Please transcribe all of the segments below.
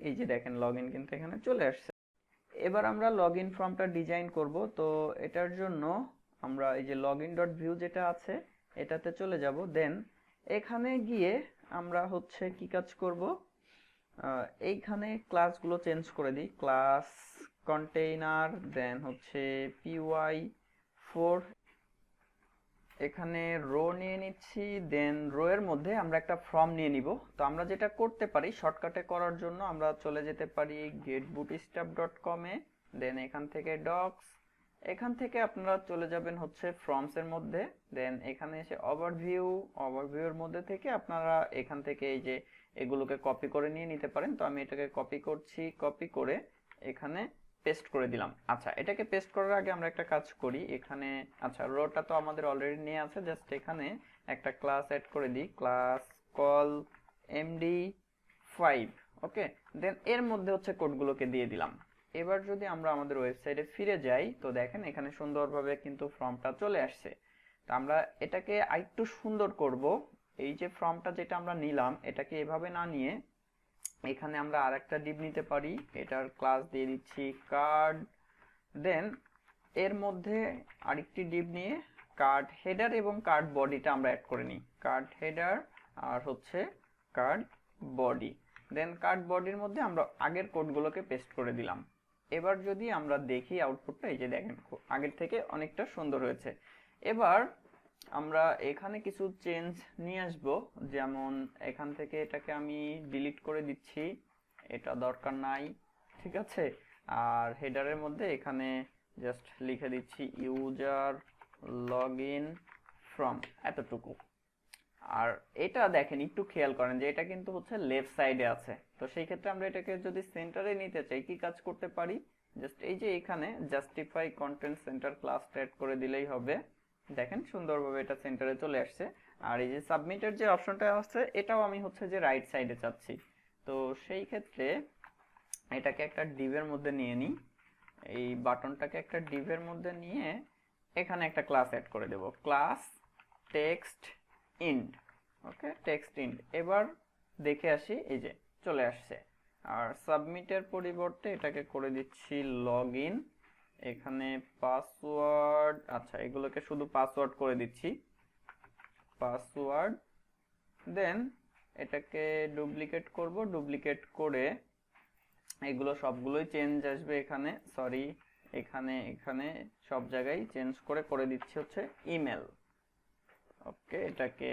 এই যে দেখেন লগইন কিন্তু এখানে চলে আসছে। এবার আমরা লগইন ফর্মটা ডিজাইন করব। তো এটার জন্য আমরা এই যে login.view যেটা আছে এটাতে চলে যাব। দেন এখানে গিয়ে আমরা হচ্ছে কি কাজ করব, এইখানে ক্লাসগুলো চেঞ্জ করে দিই, ক্লাস কন্টেইনার, দেন হচ্ছে py4, এখানে রো নিয়ে নিচ্ছি। দেন রো এর মধ্যে আমরা একটা ফর্ম নিয়ে নিব। তো আমরা যেটা করতে পারি শর্টকাটে করার জন্য আমরা চলে যেতে পারি getbootstrap.com এ। দেন এখান থেকে ডক্স, এখান থেকে আপনারা চলে যাবেন হচ্ছে ফর্মস এর মধ্যে। দেন এখানে এসে ওভারভিউ, ওভারভিউর মধ্যে থেকে আপনারা এখান থেকে এই যে এগুলোকে কপি করে নিয়ে নিতে পারেন। তো আমি এটাকে কপি করছি, কপি করে এখানে পেস্ট করে দিলাম। আচ্ছা, এটাকে পেস্ট করার আগে আমরা একটা কাজ করি। এখানে আচ্ছা রোটা তো আমাদের অলরেডি নিয়ে আছে, জাস্ট এখানে একটা ক্লাস অ্যাড করে দিই, ক্লাস কল md5। ওকে, দেন এর মধ্যে হচ্ছে কোডগুলোকে দিয়ে দিলাম। এবার যদি আমরা আমাদের ওয়েবসাইটে ফিরে যাই তো দেখেন এখানে সুন্দরভাবে কিন্তু ফর্মটা চলে আসছে। তো আমরা এটাকে আরেকটু সুন্দর করব। এই যে ফর্মটা যেটা আমরা নিলাম এটাকে এভাবে না নিয়ে এখানে আমরা আরেকটা ডিভ নিতে পারি, এটার ক্লাস দিয়ে দিচ্ছি কার্ড। দেন এর মধ্যে আরেকটি ডিভ নিয়ে কার্ড হেডার এবং কার্ড বডিটা আমরা অ্যাড করে নিই, কার্ড হেডার আর হচ্ছে কার্ড বডি। দেন কার্ড বডির মধ্যে আমরা আগের কোডগুলোকে পেস্ট করে দিলাম। এবার যদি আমরা দেখি আউটপুটটা, এই যে দেখেন আগের থেকে অনেকটা সুন্দর হয়েছে। এবার আমরা এখানে কিছু চেঞ্জ নিয়ে আসব, যেমন এখান থেকে এটাকে আমি ডিলিট করে দিচ্ছি, এটা দরকার নাই, ঠিক আছে। আর হেডারের মধ্যে এখানে জাস্ট লিখে দিচ্ছি ইউজার লগইন ফ্রম, এতটুকু। আর এটা দেখেন একটু খেয়াল করেন যে এটা কিন্তু হচ্ছে লেফট সাইডে আছে। তো সেই ক্ষেত্রে আমরা এটাকে যদি সেন্টারে নিতে চাই কি কাজ করতে পারি, জাস্ট এই যে এখানে justify content center class add করে দিলেই হবে। দেখেন সুন্দরভাবে এটা সেন্টারে চলে আসছে। আর এই যে সাবমিটের যে অপশনটা আছে এটাও আমি হচ্ছে যে রাইট সাইডে চাচ্ছি। তো সেই ক্ষেত্রে এটাকে একটা ডিভের মধ্যে নিয়ে নিই, এই বাটনটাকে একটা ডিভের মধ্যে নিয়ে এখানে একটা ক্লাস অ্যাড করে দেব, ক্লাস টেক্সট ইন্ড। ওকে, টেক্সট ইন্ড। এবার দেখে আসি, এই যে চলে আসছে। আর সাবমিটের পরিবর্তে এটাকে করে দিচ্ছি লগইন, এখানে পাসওয়ার্ড, আচ্ছা এগুলোকে শুধু পাসওয়ার্ড করে দিচ্ছি, পাসওয়ার্ড। দেন এটাকে ডুপ্লিকেট করব, ডুপ্লিকেট করে এগুলো সবগুলোই চেঞ্জ আসবে এখানে, সরি এখানে এখানে সব জায়গায় চেঞ্জ করে করে দিচ্ছি হচ্ছে ইমেল। ওকে, এটাকে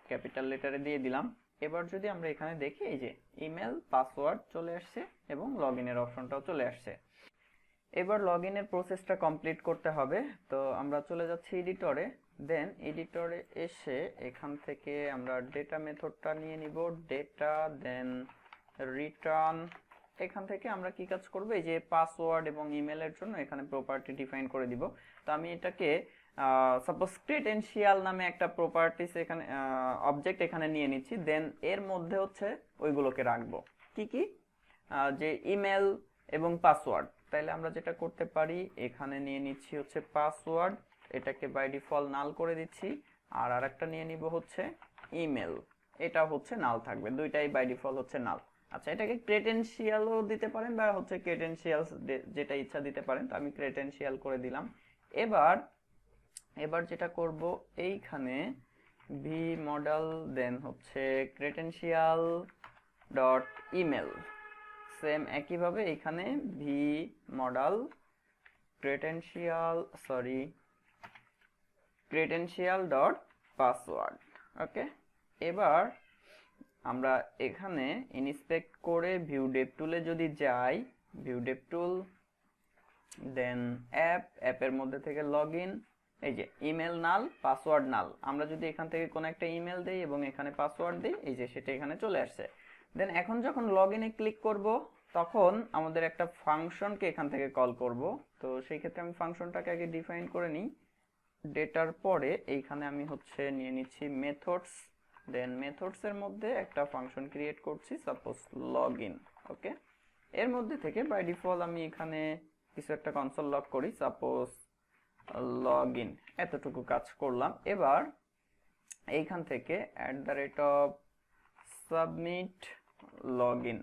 ক্যাপিটাল লেটারে দিয়ে দিলাম। এবার যদি আমরা এখানে দেখি এই যে ইমেল পাসওয়ার্ড চলে আসছে এবং লগইনের অপশনটাও চলে আসছে। এবার লগইনের প্রসেসটা কমপ্লিট করতে হবে। তো আমরা চলে যাচ্ছি এডিটরে। দেন এডিটরে এসে এখান থেকে আমরা ডেটা মেথডটা নিয়ে নিব, ডেটা, দেন রিটার্ন। এখান থেকে আমরা কি কাজ করব, এই যে পাসওয়ার্ড এবং ইমেলের জন্য এখানে প্রপার্টি ডিফাইন করে দিব। তো আমি এটাকে সাপোজ ক্রেডেনশিয়াল নামে একটা প্রপার্টিস এখানে অবজেক্ট এখানে নিয়ে নিচ্ছি। দেন এর মধ্যে হচ্ছে ওইগুলোকে রাখবো কি কি, যে ইমেল এবং পাসওয়ার্ড। তাইলে আমরা যেটা করতে পারি এখানে নিয়ে নিচ্ছি হচ্ছে পাসওয়ার্ড, এটাকে বাই ডিফল্ট নাল করে দিচ্ছি। আর আরেকটা নিয়ে নিব হচ্ছে ইমেল, এটা হচ্ছে নাল থাকবে, দুইটাই বাই ডিফল্ট হচ্ছে নাল। আচ্ছা, এটাকে ক্রেডেনশিয়ালও দিতে পারেন বা হচ্ছে ক্রেডেনশিয়াল যেটা ইচ্ছা দিতে পারেন। তো আমি ক্রেডেনশিয়াল করে দিলাম। এবার এবার যেটা করব এইখানে ভি মডেল, দেন হচ্ছে ক্রেডেনশিয়াল ডট ইমেল, সেম একইভাবে এখানে ভি model credential dot password. Okay, এবার আমরা এখানে ইন্সপেক্ট করে ভিউ ডেভ টুলে যদি যাই, ভিউ ডেভ টুল, দেন অ্যাপের মধ্যে থেকে লগইন, এই যে ইমেল নাল পাসওয়ার্ড নাল। আমরা যদি এখান থেকে কোনো একটা ইমেল দেই এবং এখানে পাসওয়ার্ড দিই, এই যে সেটা এখানে চলে আসছে। দেন এখন যখন লগইনে ক্লিক করব তখন আমাদের একটা ফাংশনকে এখান থেকে কল করব। তো সেই ক্ষেত্রে আমি ফাংশনটাকে আগে ডিফাইন করে নিই। ডেটার পরে এইখানে আমি হচ্ছে নিয়ে নিচ্ছি মেথডস, দেন মেথডস এর মধ্যে একটা ফাংশন ক্রিয়েট করছি, সাপোজ লগইন। ওকে, এর মধ্যে থেকে বাই ডিফল্ট আমি এখানে কিছু একটা কনসোল লগ করি, সাপোজ লগইন, এতটুকু কাজ করলাম। এবার এইখান থেকে @submit login,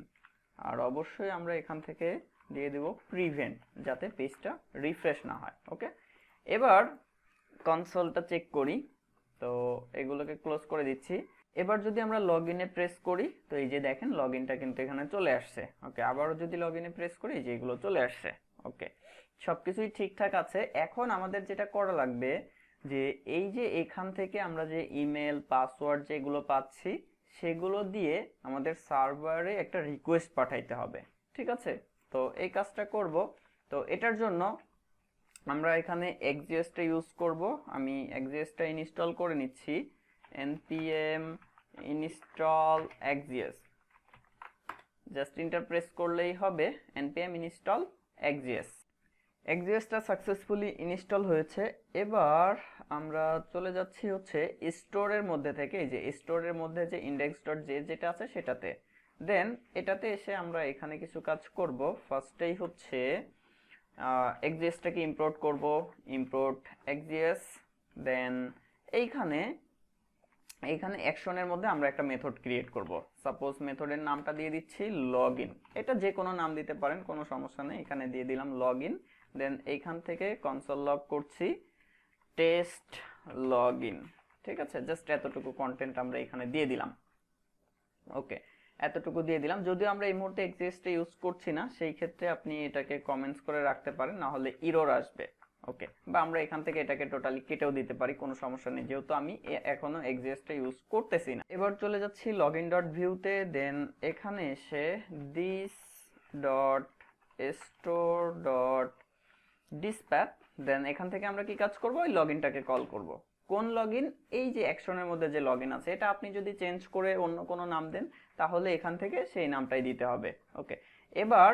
আর অবশ্যই আমরা এখান থেকে দিয়ে দেব প্রিভেন্ট, যাতে পেজটা রিফ্রেশ না হয়। ওকে, এবার কনসোলটা চেক করি, তো এগুলোকে ক্লোজ করে দিচ্ছি। এবার যদি আমরা লগ ইনে প্রেস করি, তো এই যে দেখেন লগ ইনটা কিন্তু এখানে চলে আসছে। ওকে, আবারও যদি লগ ইনে প্রেস করি, যে এগুলো চলে আসছে। ওকে, সবকিছুই ঠিকঠাক আছে। এখন আমাদের যেটা করা লাগবে, যে এই যে এখান থেকে আমরা যে ইমেল পাসওয়ার্ড যেগুলো পাচ্ছি, সেগুলো দিয়ে আমাদের সার্ভারে একটা রিকোয়েস্ট পাঠাইতে হবে। ঠিক আছে, তো এই কাজটা করব। তো এটার জন্য আমরা এখানে এক্সজিএস টা ইউজ করব। আমি এক্সজিএস টা ইনস্টল করে নিচ্ছি। npm install xgs, just inter press করলেই হবে npm install xgs। xgs টা সাকসেসফুলি ইনস্টল হয়েছে। এবার আমরা চলে যাচ্ছি হচ্ছে স্টোরের মধ্যে থেকে, এই যে স্টোরের মধ্যে যে index.js যেটা আছে সেটাতে। দেন এটাতে এসে আমরা এখানে কিছু কাজ করব। ফার্স্টেই হচ্ছে xgs টাকে ইম্পোর্ট করব, ইম্পোর্ট xgs। দেন এইখানে অ্যাকশনের মধ্যে আমরা একটা মেথড ক্রিয়েট করব। সাপোজ মেথডের নামটা দিয়ে দিচ্ছি লগইন। এটা যে কোনো নাম দিতে পারেন, কোনো সমস্যা নেই। এখানে দিয়ে দিলাম লগইন। দেন এইখান থেকে কনসোল লগ করছি টেস্ট লগইন। ঠিক আছে, জাস্ট এতটুকু কন্টেন্ট আমরা এখানে দিয়ে দিলাম। ওকে, এতটুকু দিয়ে দিলাম। যদিও আমরা এই মুহূর্তে এক্সিস্টে ইউজ করছি না, সেই ক্ষেত্রে আপনি এটাকে কমেন্টস করে রাখতে পারেন, না হলে এরর আসবে। ওকে, বা আমরা এখান থেকে এটাকে টোটালি কেটেও দিতে পারি, কোনো সমস্যা নেই, যেহেতু আমি এখনো এক্সিস্টটা ইউজ করতেছি না। এবার চলে যাচ্ছি লগইন ডট ভিউতে। দেন এখানে এসে this dot store dot dispatch. Then এখান থেকে আমরা কি কাজ করব, ওই লগইনটাকে কল করব। কোন লগইন? এই যে অ্যাকশনের মধ্যে যে লগইন আছে, এটা আপনি যদি চেঞ্জ করে অন্য কোনো নাম দেন, তাহলে এখান থেকে সেই নামটাই দিতে হবে। ওকে, এবার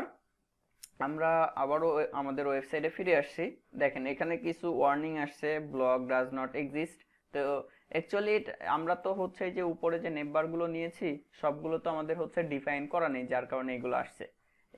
আমরা আবারও আমাদের ওয়েবসাইটে ফিরে আসছি। দেখেন এখানে কিছু ওয়ার্নিং আসছে, ব্লগ ডাজ নট এক্সিস্ট। তো অ্যাকচুয়ালি আমরা তো হচ্ছে যে উপরে যে নেমবারগুলো নিয়েছি, সবগুলো তো আমাদের হচ্ছে ডিফাইন করা নেই, যার কারণে এগুলো আসছে।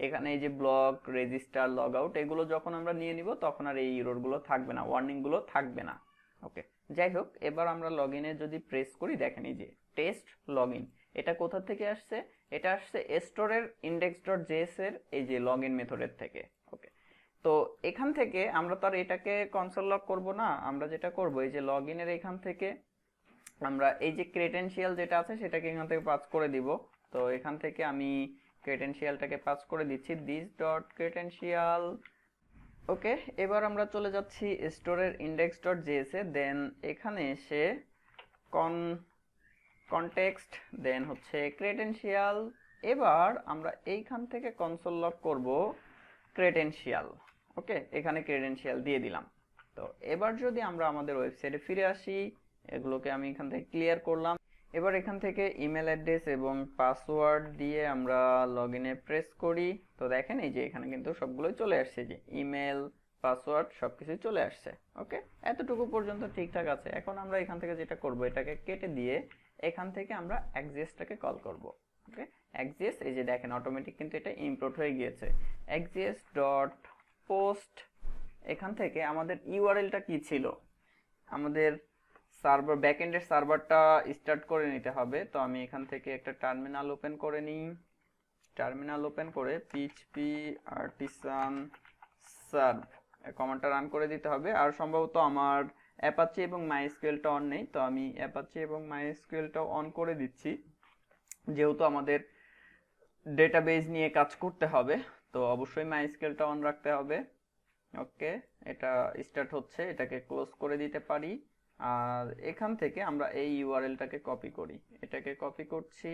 এখানে এই যে ব্লগ, রেজিস্টার, লগ আউট, এগুলো যখন আমরা নিয়ে নিব, তখন আর এই এররগুলো থাকবে না, ওয়ার্নিংগুলো থাকবে না। ওকে, যাই হোক, এবার আমরা লগ ইনে যদি প্রেস করি, দেখেন এই যে টেস্ট লগইন, এটা কোথা থেকে আসছে? এটা আসছে স্টোরের index.js এর এই যে লগইন মেথডের থেকে। ওকে, তো এখান থেকে আমরা তো আর এটাকে কনসোল লগ করব না। আমরা যেটা করব, এই যে লগইনের এখান থেকে আমরা এই যে ক্রেডেনশিয়াল যেটা আছে, সেটাকে এখান থেকে পাস করে দিব। তো এখান থেকে আমি ক্রেডেনশিয়ালটাকে পাস করে দিচ্ছি দিস ডট ক্রেডেনশিয়াল। ওকে, এবার আমরা চলে যাচ্ছি স্টোরের index.js এ। দেন এখানে এসে কনটেক্সট, দেন হচ্ছে ক্রেডেনশিয়াল। এবার আমরা এইখান থেকে কনসোল লগ করব ক্রেডেনশিয়াল। ওকে, এখানে ক্রেডেনশিয়াল দিয়ে দিলাম। তো এবার যদি আমরা আমাদের ওয়েবসাইটে ফিরে আসি, এগুলোকে আমি এখান থেকে ক্লিয়ার করলাম। এবার এখান থেকে ইমেল অ্যাড্রেস এবং পাসওয়ার্ড দিয়ে আমরা লগ ইনে প্রেস করি। তো দেখেন এই যে এখানে কিন্তু সবগুলোই চলে আসছে, যে ইমেল, পাসওয়ার্ড সবকিছু চলে আসছে। ওকে, এতটুকু পর্যন্ত ঠিকঠাক আছে। এখন আমরা এখান থেকে যেটা করব, এটাকে কেটে দিয়ে এখান থেকে আমরা xgs-টাকে কল করব। ওকে, xgs, এই যে দেখেন অটোমেটিক কিন্তু এটা ইম্পোর্ট হয়ে গিয়েছে। xgs.post, এখান থেকে আমাদের ইউআরএলটা কি ছিল, আমাদের সার্ভার ব্যাকএন্ডের সার্ভারটা স্টার্ট করে নিতে হবে। তো আমি এখান থেকে একটা টার্মিনাল ওপেন করে নিই। টার্মিনাল ওপেন করে php artisan serve কমান্ডটা রান করে দিতে হবে। আর সম্ভবত আমার অ্যাপাচি এবং মাইএসকিউএলটা অন নেই, তো আমি অ্যাপাচি এবং মাইএসকিউএলটাও অন করে দিচ্ছি, যেহেতু আমাদের ডেটাবেজ নিয়ে কাজ করতে হবে, তো অবশ্যই মাইএসকিউএলটা অন রাখতে হবে। ওকে, এটা স্টার্ট হচ্ছে, এটাকে ক্লোজ করে দিতে পারি। আর এখান থেকে আমরা এই ইউআরএলটাকে কপি করি, এটাকে কপি করছি।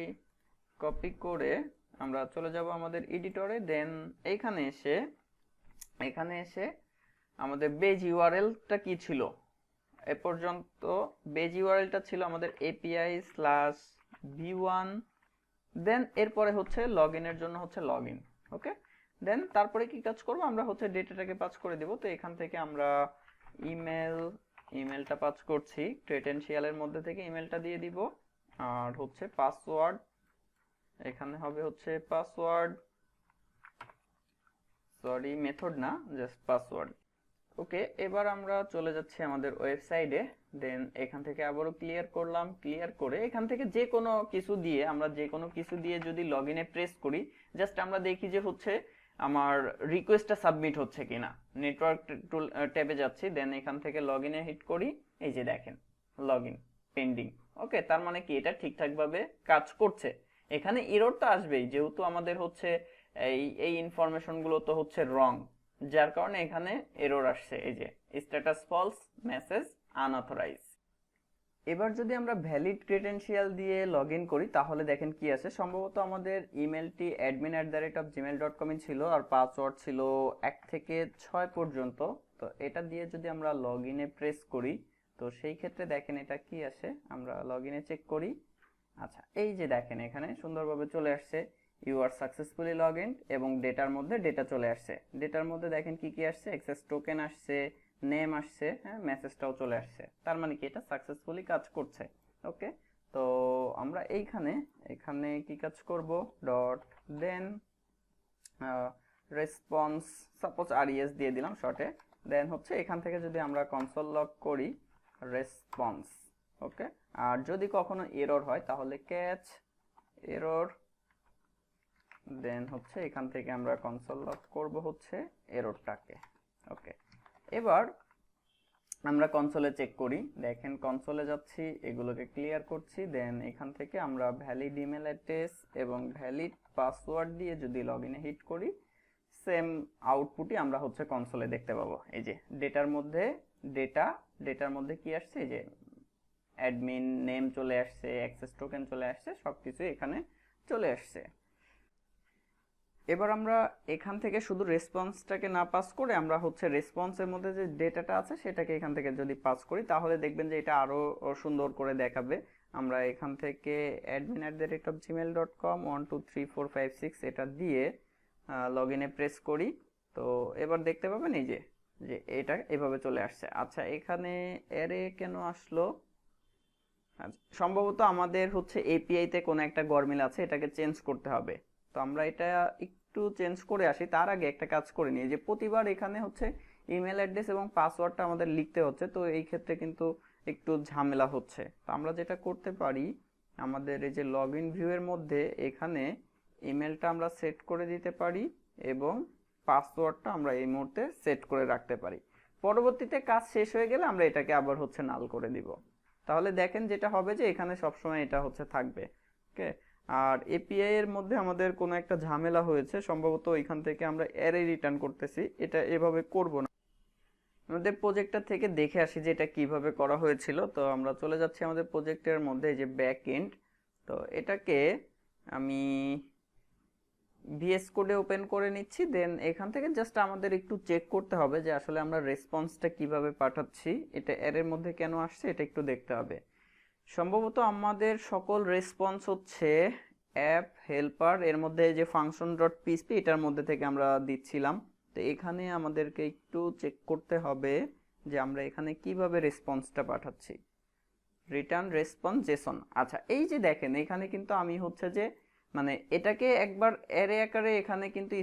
কপি করে আমরা চলে যাব আমাদের এডিটরে। দেন এখানে এসে আমাদের বেজ ইউআরএলটা কি ছিল, এ পর্যন্ত বেজ ইউআরএলটা ছিল আমাদের api/v1। দেন এরপরে হচ্ছে লগইনের জন্য হচ্ছে লগইন। ওকে, দেন তারপরে কি কাজ করব, আমরা হচ্ছে ডেটাটাকে পাস করে দেব। তো এখান থেকে আমরা ইমেলটা পাস করছি, ক্রেডেনশিয়ালের মধ্যে থেকে ইমেলটা দিয়ে দিব। আর হচ্ছে পাসওয়ার্ড, এখানে হবে হচ্ছে পাসওয়ার্ড, সরি মেথড না, জাস্ট পাসওয়ার্ড। ওকে, এবার আমরা চলে যাচ্ছি আমাদের ওয়েবসাইটে। দেন এখান থেকে আবারও ক্লিয়ার করলাম, ক্লিয়ার করে এখান থেকে যে কোনো কিছু দিয়ে যদি লগ ইনে প্রেস করি, জাস্ট আমরা দেখি যে হচ্ছে আমার রিকোয়েস্টটা সাবমিট হচ্ছে কিনা। নেটওয়ার্ক ট্যাবে যাচ্ছি, দেন এখান থেকে লগ ইনে হিট করি, এই যে দেখেন লগ ইন পেন্ডিং। ওকে, তার মানে কি এটা ঠিকঠাক ভাবে কাজ করছে। এখানে এরর তো আসবেই, যেহেতু আমাদের হচ্ছে এই ইনফরমেশন গুলো তো হচ্ছে রং, যার কারণে এখানে এরর আসছে। এই যে স্ট্যাটাস ফলস, মেসেজ আনঅথরাইজ। এবার যদি আমরা ভ্যালিড ক্রেডেনশিয়াল দিয়ে লগ ইন করি, তাহলে দেখেন কি আছে। সম্ভবত আমাদের ইমেলটি admin@gmail.com ছিল, আর পাসওয়ার্ড ছিল 1 থেকে 6 পর্যন্ত। তো এটা দিয়ে যদি আমরা লগ ইনে প্রেস করি, তো সেই ক্ষেত্রে দেখেন এটা কি আসে। আমরা লগ ইনে চেক করি। আচ্ছা, এই যে দেখেন এখানে সুন্দরভাবে চলে আসছে you are successfully log in, এবং ডেটার মধ্যে ডেটা চলে আসছে। ডেটার মধ্যে দেখেন কি কি আসছে, অ্যাক্সেস টোকেন আসছে, নেম আসছে, হ্যাঁ, মেসেজটাও চলে আসছে। তার মানে কি এটা সাকসেসফুলি কাজ করছে। ওকে, তো আমরা এখানে কি কাজ করব, ডট দেন রেসপন্স, সাপোজ res দিয়ে দিলাম শর্টে। দেন হচ্ছে এখান থেকে যদি আমরা কনসোল লগ করি, রেসপন্স। ওকে, আর যদি কখনো এরর হয় তাহলে ক্যাচ এরর, দেন হচ্ছে এখান থেকে আমরা কনসোল লগ করব হচ্ছে এররটাকে। ওকে, এবার আমরা কনসোলে চেক করি। দেখেন কনসোলে যাচ্ছি, এগুলোকে ক্লিয়ার করছি, দেন এখান থেকে আমরা ভ্যালিড ইমেল অ্যাড্রেস এবং ভ্যালিড পাসওয়ার্ড দিয়ে যদি লগ ইনে হিট করি, সেম আউটপুটই আমরা হচ্ছে কনসোলে দেখতে পাবো। এই যে ডেটার মধ্যে কি আসছে, এই যে অ্যাডমিন নেম চলে আসছে, অ্যাক্সেস টোকেন চলে আসছে, সবকিছু এখানে চলে আসছে। এবার আমরা এখান থেকে শুধু রেসপন্সটাকে না পাস করে আমরা হচ্ছে রেসপন্সের মধ্যে যে ডেটাটা আছে সেটাকে এখান থেকে যদি পাস করি, তাহলে দেখবেন যে এটা আরো সুন্দর করে দেখাবে। আমরা এখান থেকে admin@gmail.com 1 2 3 4 5 6 এটা দিয়ে লগ ইনে প্রেস করি। তো এবার দেখতে পাবেন এই যে এটা এভাবে চলে আসছে। আচ্ছা, এখানে অ্যারে কেন আসলো? সম্ভবত আমাদের হচ্ছে এপিআই তে কোনো একটা গরমিল আছে, এটাকে চেঞ্জ করতে হবে। তো আমরা এটা একটু চেঞ্জ করে আসি। তার আগে একটা কাজ করে নিই, যে প্রতিবার এখানে হচ্ছে ইমেল অ্যাড্রেস এবং পাসওয়ার্ডটা আমাদের লিখতে হচ্ছে, তো এই ক্ষেত্রে কিন্তু একটু ঝামেলা হচ্ছে। তো আমরা যেটা করতে পারি, আমাদের এই যে লগ ইন ভিউ এর মধ্যে এখানে ইমেলটা আমরা সেট করে দিতে পারি এবং পাসওয়ার্ডটা আমরা এই মুহূর্তে সেট করে রাখতে পারি। পরবর্তীতে কাজ শেষ হয়ে গেলে আমরা এটাকে আবার হচ্ছে নাল করে দিব। তাহলে দেখেন যেটা হবে যে এখানে সবসময় এটা হচ্ছে থাকবে। ওকে, আর এপিআই এর মধ্যে আমাদের কোনো একটা ঝামেলা হয়েছে, সম্ভবত এখান থেকে আমরা অ্যারে রিটার্ন করতেছি, এটা এভাবে করব না। আমাদের প্রজেক্টটা থেকে দেখে আসি যে এটা কিভাবে করা হয়েছিল। তো আমরা চলে যাচ্ছি আমাদের প্রজেক্টের মধ্যে, যে ব্যাক এন্ড। তো এটাকে আমি ভিএস কোডে ওপেন করে নিচ্ছি। দেন এখান থেকে জাস্ট আমাদের একটু চেক করতে হবে যে আসলে আমরা রেসপন্সটা কিভাবে পাঠাচ্ছি, এটা এর মধ্যে কেন আসছে, এটা একটু দেখতে হবে। সম্ভবত আমাদের সকল রেসপন্স হচ্ছে অ্যাপ হেল্পার এর মধ্যে যে ফাংশন ডট পিএইচপি এটার মধ্যে থেকে আমরা দিচ্ছিলাম। তো এখানে আমাদেরকে একটু চেক করতে হবে যে আমরা এখানে কিভাবে রেসপন্সটা পাঠাচ্ছি। Return response Jason. আচ্ছা, এই যে দেখেন এখানে কিন্তু আমি হচ্ছে যে মানে এটাকে একবার অ্যারে আকারে এখানে কিন্তু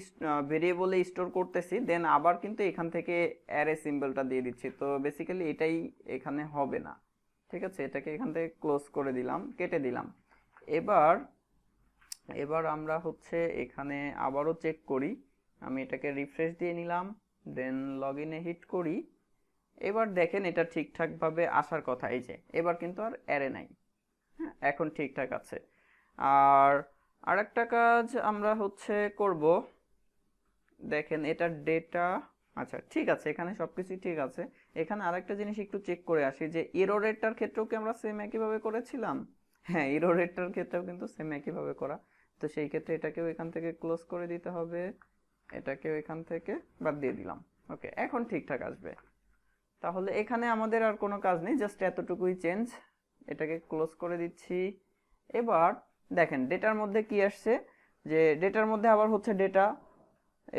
ভেরিয়েবলে স্টোর করতেছি, দেন আবার কিন্তু এখান থেকে অ্যারে সিম্বলটা দিয়ে দিচ্ছি। তো বেসিক্যালি এটাই এখানে হবে না। ঠিক আছে, এটাকে এখান থেকে ক্লোজ করে দিলাম, কেটে দিলাম। এবার আমরা হচ্ছে এখানে আবারও চেক করি। আমি এটাকে রিফ্রেশ দিয়ে নিলাম, দেন লগ ইনে হিট করি। এবার দেখেন এটা ঠিকঠাকভাবে আসার কথা। এই যে এবার কিন্তু আর অ্যারে নাই, হ্যাঁ, এখন ঠিকঠাক আছে। আর আরেকটা কাজ আমরা হচ্ছে করব, দেখেন এটা ডেটা। আচ্ছা, ঠিক আছে, এখানে সবকিছু ঠিক আছে। এখানে আরেকটা জিনিস একটু চেক করে আসি, যে এরর রেটটার ক্ষেত্রেও কি আমরা সেম একইভাবে করেছিলাম? হ্যাঁ, এরর রেটটার ক্ষেত্রেও কিন্তু সেম একইভাবে করা। তো সেই ক্ষেত্রে এটাকেও এখান থেকে ক্লোজ করে দিতে হবে, এটাকেও এখান থেকে বাদ দিয়ে দিলাম। ওকে, এখন ঠিকঠাক আসবে। তাহলে এখানে আমাদের আর কোনো কাজ নেই, জাস্ট এতটুকুই চেঞ্জ। এটাকে ক্লোজ করে দিচ্ছি। এবার দেখেন ডেটার মধ্যে কি আসছে, যে ডেটার মধ্যে আবার হচ্ছে ডেটা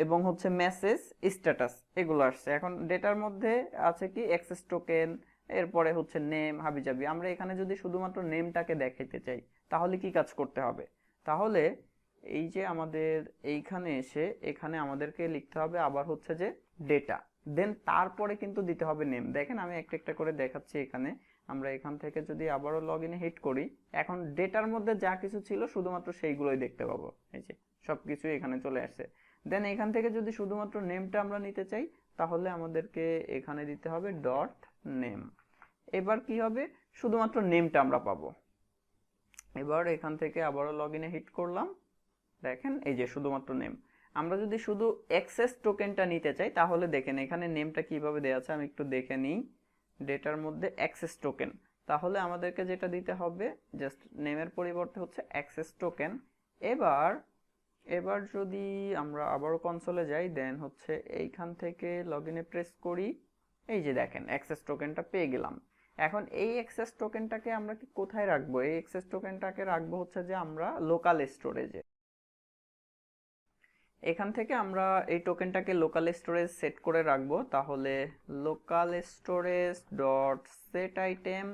এবং হচ্ছে মেসেজ, স্ট্যাটাস, এগুলো আসছে। এখন ডেটার মধ্যে আছে কি অ্যাক্সেস টোকেন, এরপরে হচ্ছে নেম, হাবিজাবি। আমরা এখানে যদি শুধুমাত্র নেমটাকে দেখাইতে চাই তাহলে কি কাজ করতে হবে? তাহলে এই যে আমাদের এইখানে এসে এখানে আমাদেরকে লিখতে হবে আবার হচ্ছে যে ডেটা। দেন তারপরে কিন্তু দিতে হবে নেম। দেখেন আমি একটা একটা করে দেখাচ্ছি। এখানে আমরা এখান থেকে যদি আবারও লগ ইনে হিট করি, এখন ডেটার মধ্যে যা কিছু ছিল শুধুমাত্র সেইগুলোই দেখতে পাবো। এই যে সবকিছু এখানে চলে আসছে। দেন এখান থেকে যদি শুধুমাত্র নেমটা আমরা নিতে চাই, তাহলে আমাদেরকে এখানে দিতে হবে ডট নেম। এবার কি হবে, শুধুমাত্র নেমটা আমরা পাবো। এবার এখান থেকে আবারও লগ ইনে হিট করলাম, দেখেন এই যে শুধুমাত্র নেম। আমরা যদি শুধু অ্যাক্সেস টোকেনটা নিতে চাই, তাহলে দেখেন এখানে নেমটা কিভাবে দেওয়া আছে আমি একটু দেখে নিই। ডেটার মধ্যে অ্যাক্সেস টোকেন, তাহলে আমাদেরকে যেটা দিতে হবে জাস্ট নেমের পরিবর্তে হচ্ছে অ্যাক্সেস টোকেন। এবার এবার যদি আমরা আবারও কনসোলে যাই, দেন হচ্ছে এইখান থেকে লগ ইনে প্রেস করি, এই যে দেখেন অ্যাক্সেস টোকেনটা পেয়ে গেলাম। এখন এই অ্যাক্সেস টোকেনটাকে আমরা কি কোথায় রাখবো? এই অ্যাক্সেস টোকেনটাকে রাখবো হচ্ছে যে আমরা লোকাল স্টোরেজে। এখান থেকে আমরা এই টোকেনটাকে লোকাল স্টোরেজ সেট করে রাখবো। তাহলে local storage dot set item,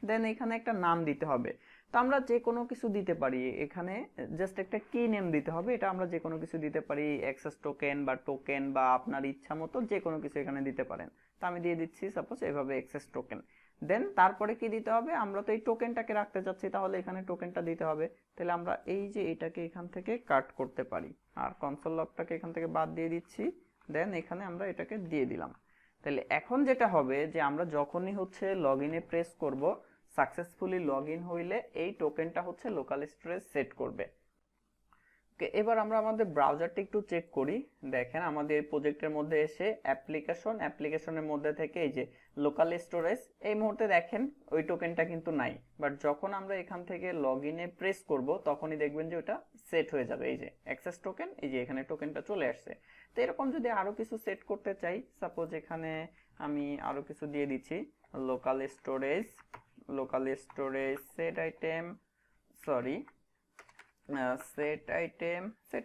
then এখানে একটা নাম দিতে হবে। তো আমরা যে কোনো কিছু দিতে পারি, এখানে জাস্ট একটা কি নেম দিতে হবে। এটা আমরা যে কোনো কিছু দিতে পারি, অ্যাক্সেস টোকেন বা টোকেন বা আপনার ইচ্ছা মতো যে কোনো কিছু এখানে দিতে পারেন। তো আমি দিয়ে দিচ্ছি সাপোজ এভাবে অ্যাক্সেস টোকেন। দেন তারপরে কি দিতে হবে, আমরা তো এই টোকেনটাকে রাখতে চাচ্ছি, তাহলে এখানে টোকেনটা দিতে হবে। তাহলে আমরা এই যে এটাকে এখান থেকে কাট করতে পারি, আর কনসোল লগটাকে এখান থেকে বাদ দিয়ে দিচ্ছি। দেন এখানে আমরা এটাকে দিয়ে দিলাম। তাহলে এখন যেটা হবে যে আমরা যখনই হচ্ছে লগ ইনে প্রেস করব, সাকসেসফুলি লগ ইন হইলে এই টোকেনটা হচ্ছে লোকাল স্টোরেজ সেট করবে। এবার আমরা আমাদের ব্রাউজারটা একটু চেক করি। দেখেন আমাদের প্রজেক্টের মধ্যে এসে অ্যাপ্লিকেশনের মধ্যে থেকে এই যে লোকাল স্টোরেজ, এই মুহূর্তে দেখেন ওই টোকেনটা কিন্তু নাই। বাট যখন আমরা এখান থেকে লগ ইনে প্রেস করব, তখনই দেখবেন যে ওটা সেট হয়ে যাবে। এই যে অ্যাক্সেস টোকেন, এই যে এখানে টোকেনটা চলে আসছে। তো এরকম যদি আরো কিছু সেট করতে চাই, সাপোজ এখানে আমি আরো কিছু দিয়ে দিচ্ছি, local storage set item, sorry set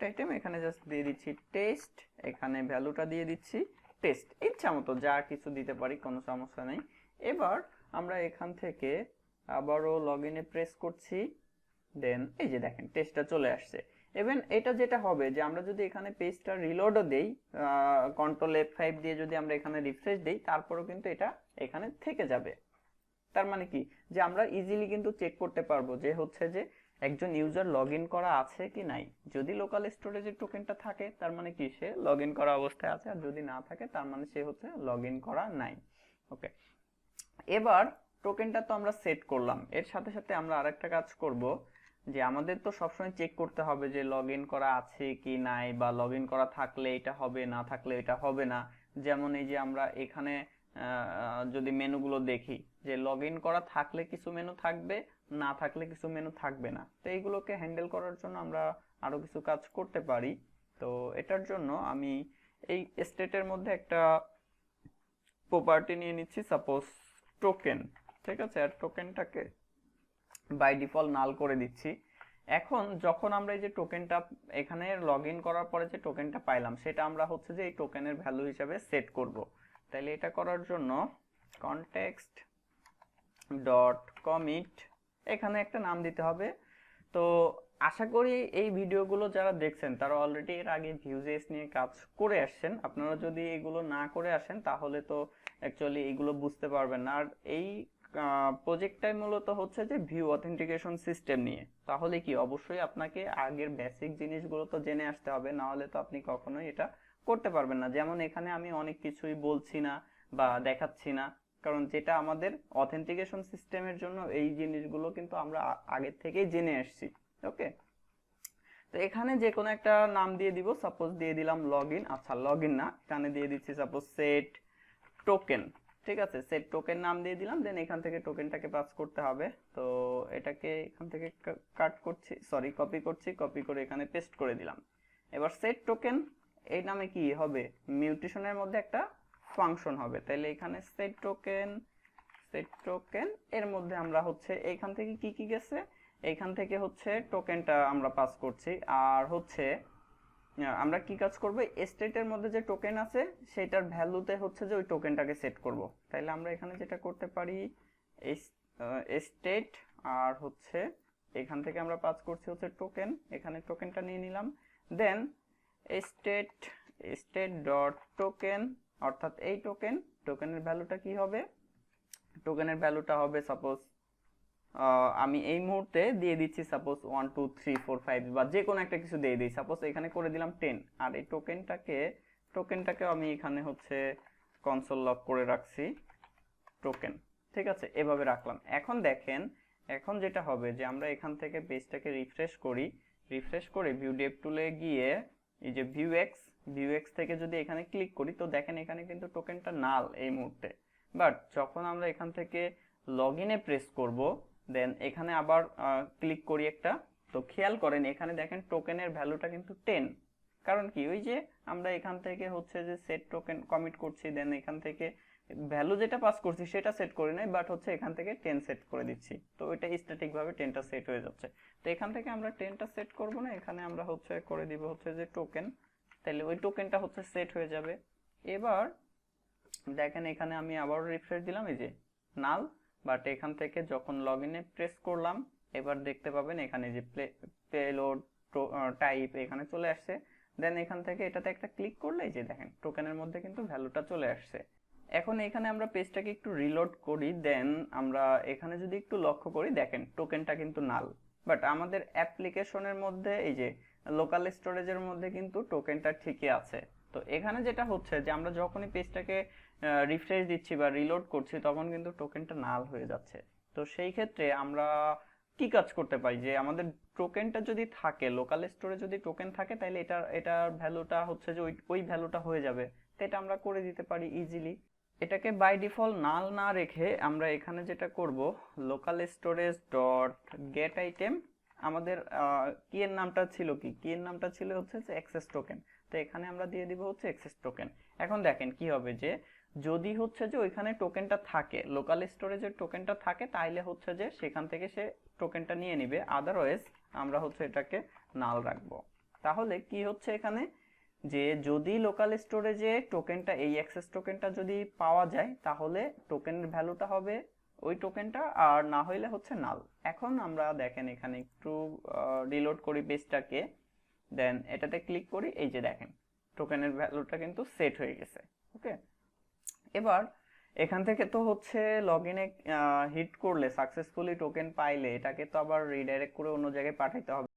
item এখানে জাস্ট দিয়ে দিচ্ছি টেস্ট, এখানে ভ্যালুটা দিয়ে দিচ্ছি টেস্ট। ইচ্ছা মতো যা কিছু দিতে পারি, কোনো সমস্যা নেই। এবার আমরা এখান থেকে আবারও লগ ইনে প্রেস করছি, দেন এই যে দেখেন টেস্টটা চলে আসছে। ইভেন এটা যেটা হবে যে আমরা যদি এখানে পেজটা রিলোডও দেই, কন্ট্রোল F5 দিয়ে যদি আমরা এখানে রিফ্রেশ দেই, তারপরেও কিন্তু এটা এখানে থেকে যাবে। তার মানে কি, যে আমরা ইজিলি কিন্তু চেক করতে পারবো যে হচ্ছে যে একজন ইউজার লগ ইন করা আছে কি নাই। যদি লোকাল স্টোরেজের টোকেনটা থাকে, তার মানে কি সে লগ ইন করা অবস্থায় আছে, আর যদি না থাকে তার মানে সে হচ্ছে লগ ইন করা নাই। ওকে, এবার টোকেনটা তো আমরা সেট করলাম, এর সাথে সাথে আমরা আরেকটা কাজ করব, যে আমাদের তো সবসময় চেক করতে হবে যে লগ ইন করা আছে কি নাই, বা লগ ইন করা থাকলে এটা হবে, না থাকলে এটা হবে না। যেমন এই যে আমরা এখানে যদি মেনুগুলো দেখি, যে লগ ইন করা থাকলে কিছু মেনু থাকবে, না থাকলে কিছু মেনু থাকবে না। তো এইগুলোকে হ্যান্ডেল করার জন্য আমরা আরো কিছু কাজ করতে পারি। তো এটার জন্য আমি এই স্টেটের মধ্যে একটা প্রপার্টি নিয়ে নিচ্ছি, সাপোজ টোকেন। ঠিক আছে, আর টোকেনটাকে বাই ডিফল্ট নাল করে দিচ্ছি। এখন যখন আমরা এই যে টোকেনটা এখানে লগ ইন করার পরে যে টোকেনটা পাইলাম, সেটা আমরা হচ্ছে যে এই টোকেনের ভ্যালু হিসাবে সেট করব। তাহলে এটা করার জন্য কনটেক্সট ডট কমিট, এখানে একটা নাম দিতে হবে। তো আশা করি এই ভিডিওগুলো যারা দেখছেন তারা অলরেডি এর আগে ভিউজেস নিয়ে কাজ করে আসছেন। আপনারা যদি এগুলো না করে আসেন, তাহলে তো অ্যাকচুয়ালি এগুলো বুঝতে পারবেন না। আর এই প্রজেক্টটাই মূলত হচ্ছে যে ভিউ অথেন্টিকেশন সিস্টেম নিয়ে। তাহলে কি অবশ্যই আপনাকে আগের বেসিক জিনিসগুলো তো জেনে আসতে হবে, না হলে তো আপনি কখনোই এটা করতে পারবেন না। যেমন এখানে আমি অনেক কিছুই বলছি না বা দেখাচ্ছি না, কারণ যেটা আমাদের অথেন্টিকেশন সিস্টেমের জন্য এই জিনিসগুলো কিন্তু আমরা আগের থেকেই জেনে আসছি। ওকে, তো এখানে যে কোনো একটা নাম দিয়ে দিব, সাপোজ দিয়ে দিলাম লগইন। আচ্ছা, লগইন না, এখানে দিয়ে দিচ্ছি সাপোজ সেট টোকেন। ঠিক আছে, সেট টোকেন নাম দিয়ে দিলাম। দেন এখান থেকে টোকেনটাকে পাস করতে হবে। তো এটাকে এখান থেকে কাট করছি, সরি কপি করছি, কপি করে এখানে পেস্ট করে দিলাম। এবার সেট টোকেন এই নামে কি হবে, মিউটেশনের মধ্যে একটা ফাংশন হবে। তাহলে এখানে সেট টোকেন এর মধ্যে আমরা হচ্ছে এইখান থেকে কি কি গেছে, এইখান থেকে হচ্ছে টোকেনটা আমরা পাস করছি। আর হচ্ছে আমরা কি কাজ করব, স্টেটের মধ্যে যে টোকেন আছে সেটার ভ্যালুতে হচ্ছে যে ওই টোকেনটাকে সেট করব। তাইলে আমরা এখানে যেটা করতে পারি, স্টেট আর হচ্ছে এখান থেকে আমরা পাস করছি হচ্ছে টোকেন, এখানে টোকেনটা নিয়ে নিলাম। দেন স্টেট ডট টোকেন অর্থাৎ এই টোকেনের ভ্যালুটা কি হবে, টোকেনের ভ্যালুটা হবে সাপোজ আমি এই মুহূর্তে দিয়ে দিচ্ছি সাপোজ 1 2 3 4 5 বা যে কোনো একটা কিছু দিয়ে দিই, সাপোজ এখানে করে দিলাম 10। আর এই টোকেনটাকে আমি এখানে হচ্ছে কনসোল লক করে রাখছি টোকেন, ঠিক আছে, এভাবে রাখলাম। এখন দেখেন, এখন যেটা হবে যে আমরা এখান থেকে পেজটাকে রিফ্রেশ করে ভিউ ডেভ টুলে গিয়ে এই যে ভিউ এক্স থেকে যদি এখানে ক্লিক করি, তো দেখেন এখানে কিন্তু টোকেনটা নাল এই মুহূর্তে। বাট যখন আমরা এখান থেকে লগ ইনে প্রেস করব, দেন এখানে আবার ক্লিক করি একটা, তো খেয়াল করেন এখানে দেখেন টোকেনের ভ্যালুটা কিন্তু 10। কারণ কি, ওই যে আমরা এখান থেকে হচ্ছে যে সেট টোকেন কমিট করছি, দেন এখান থেকে ভ্যালু যেটা পাস করছি সেটা সেট করি নাই, বাট হচ্ছে এখান থেকে 10 সেট করে দিচ্ছি, তো ওইটা স্ট্যাটিক ভাবে 10টা সেট হয়ে যাচ্ছে। তো এখান থেকে আমরা 10টা সেট করব না, এখানে আমরা হচ্ছে করে দিব হচ্ছে যে টোকেন, তাহলে ওই টোকেনটা হচ্ছে সেট হয়ে যাবে। এবার দেখেন এখানে আমি আবার রিফ্রেশ দিলাম, এই যে নাল, বাট এখান থেকে যখন লগ ইনে প্রেস করলাম, এবার দেখতে পাবেন এখানে যে পেলোড টাইপ এখানে চলে আসছে। দেন এখান থেকে এটাতে একটা ক্লিক করলে এই যে দেখেন টোকেনের মধ্যে কিন্তু ভ্যালুটা চলে আসছে। এখন এখানে আমরা পেজটাকে একটু রিলোড করি, দেন আমরা এখানে যদি একটু লক্ষ্য করি, দেখেন টোকেনটা কিন্তু নাল, বাট আমাদের অ্যাপ্লিকেশনের মধ্যে এই যে লোকাল স্টোরেজের মধ্যে কিন্তু টোকেনটা ঠিকই আছে। তো এখানে যেটা হচ্ছে যে আমরা যখনই পেজটাকে রিফ্রেশ দিচ্ছি বা রিলোড করছি, তখন কিন্তু টোকেনটা নাল হয়ে যাচ্ছে। তো সেই ক্ষেত্রে আমরা কি কাজ করতে পারি, যে আমাদের টোকেনটা যদি থাকে, লোকাল স্টোরে যদি টোকেন থাকে, তাহলে এটার ভ্যালুটা হচ্ছে যে ওই ভ্যালুটা হয়ে যাবে। তো এটা আমরা করে দিতে পারি ইজিলি। এটাকে বাই ডিফল্ট নাল না রেখে আমরা এখানে যেটা করব, local storage dot gate item, আমাদের কি এর নামটা ছিল হচ্ছে যে অ্যাক্সেস টোকেন। তো এখানে আমরা দিয়ে দিব হচ্ছে অ্যাক্সেস টোকেন। এখন দেখেন কি হবে, যে যদি হচ্ছে যে ওইখানে টোকেনটা থাকে, লোকাল স্টোরেজের টোকেনটা থাকে, তাইলে হচ্ছে যে সেখান থেকে সে টোকেনটা নিয়ে নিবে, আদারওয়াইজ আমরা হচ্ছে এটাকে নাল রাখবো। তাহলে কি হচ্ছে এখানে, যে যদি লোকাল স্টোরেজে টোকেনটা, এই অ্যাক্সেস টোকেনটা যদি পাওয়া যায়, তাহলে টোকেনের ভ্যালুটা হবে ওই টোকেনটা, আর না হইলে হচ্ছে নাল। এখন আমরা দেখেন এখানে একটু রিলোড করি পেজটাকে, দেন এটাতে ক্লিক করি, এই যে দেখেন টোকেনের ভ্যালুটা কিন্তু সেট হয়ে গেছে। ওকে, এবার এখান থেকে তো হচ্ছে লগ ইনে হিট করলে, সাকসেসফুলি টোকেন পাইলে, এটাকে তো আবার রিডাইরেক্ট করে অন্য জায়গায় পাঠাইতে হবে।